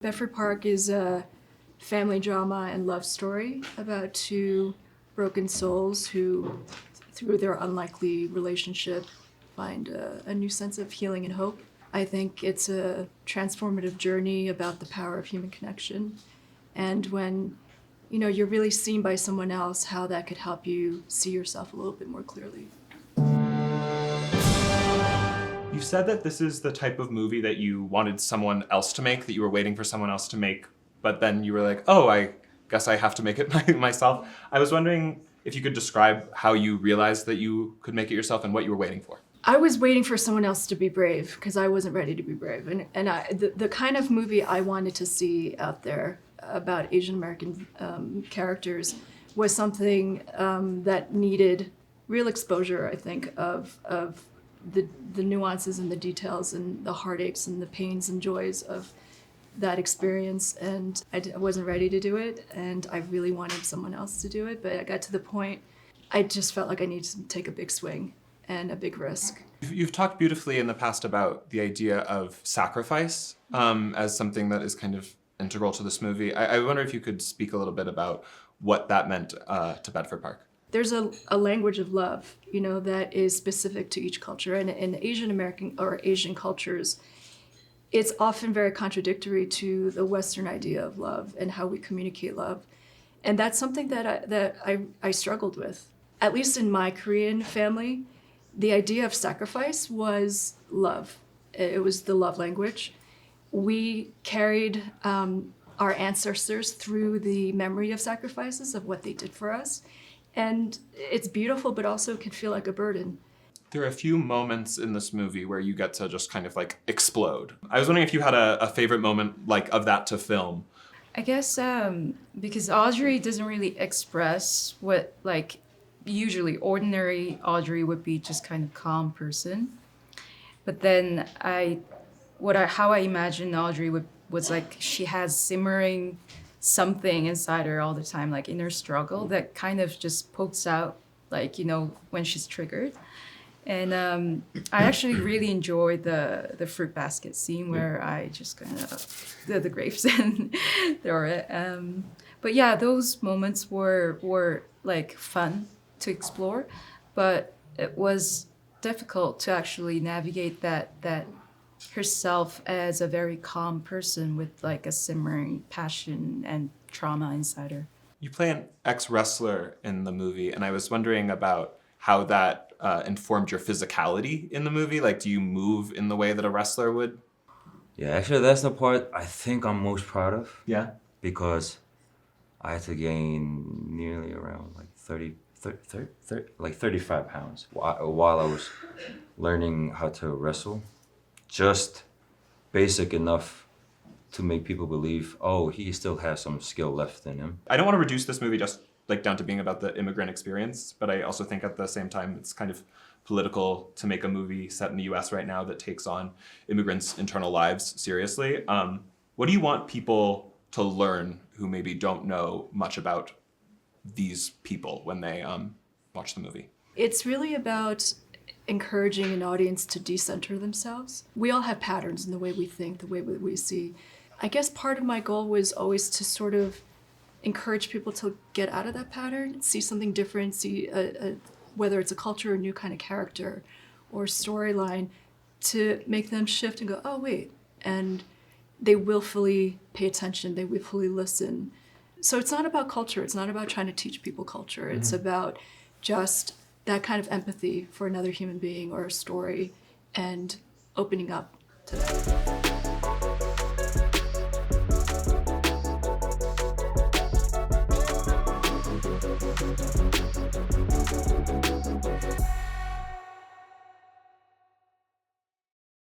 Bedford Park is a family drama and love story about two broken souls who, through their unlikely relationship, find a new sense of healing and hope. I think it's a transformative journey about the power of human connection. And when, you're really seen by someone else, how that could help you see yourself a little bit more clearly. You said that this is the type of movie that you wanted someone else to make, that you were waiting for someone else to make, but then you were like, oh, I guess I have to make it myself. I was wondering if you could describe how you realized that you could make it yourself and what you were waiting for. I was waiting for someone else to be brave because I wasn't ready to be brave. The kind of movie I wanted to see out there about Asian American characters was something that needed real exposure, I think, of the nuances and the details and the heartaches and the pains and joys of that experience. And I wasn't ready to do it, and I really wanted someone else to do it, but I got to the point I just felt like I needed to take a big swing and a big risk. You've talked beautifully in the past about the idea of sacrifice as something that is kind of integral to this movie. I wonder if you could speak a little bit about what that meant to Bedford Park. There's a language of love, that is specific to each culture. And in Asian American or Asian cultures, it's often very contradictory to the Western idea of love and how we communicate love. And that's something that I struggled with. At least in my Korean family, the idea of sacrifice was love. It was the love language. We carried our ancestors through the memory of sacrifices, of what they did for us. And it's beautiful, but also can feel like a burden. There are a few moments in this movie where you get to just kind of like explode. I was wondering if you had a favorite moment like of that to film. I guess because Audrey doesn't really express what usually ordinary Audrey would be, just kind of calm person. But then how I imagine Audrey was like she has simmering something inside her all the time, like inner struggle that kind of just pokes out, when she's triggered. And I actually really enjoyed the fruit basket scene where I just kind of the grapes and throw it. But yeah, those moments were like fun to explore, but it was difficult to actually navigate that herself as a very calm person with like a simmering passion and trauma inside her. You play an ex-wrestler in the movie, and I was wondering about how that informed your physicality in the movie. Like, do you move in the way that a wrestler would? Yeah, actually that's the part I think I'm most proud of. Yeah. Because I had to gain nearly around 35 pounds while I was learning how to wrestle. Just basic enough to make people believe, oh, he still has some skill left in him. I don't want to reduce this movie just down to being about the immigrant experience, but I also think at the same time it's kind of political to make a movie set in the US right now that takes on immigrants' internal lives seriously. What do you want people to learn who maybe don't know much about these people when they watch the movie? It's really about encouraging an audience to decenter themselves. We all have patterns in the way we think, the way we see. I guess part of my goal was always to sort of encourage people to get out of that pattern, see something different, see whether it's a culture or a new kind of character or storyline, to make them shift and go, oh, wait. And they willfully pay attention, they willfully listen. So it's not about culture, it's not about trying to teach people culture. Mm-hmm. It's about just that kind of empathy for another human being or a story and opening up to that.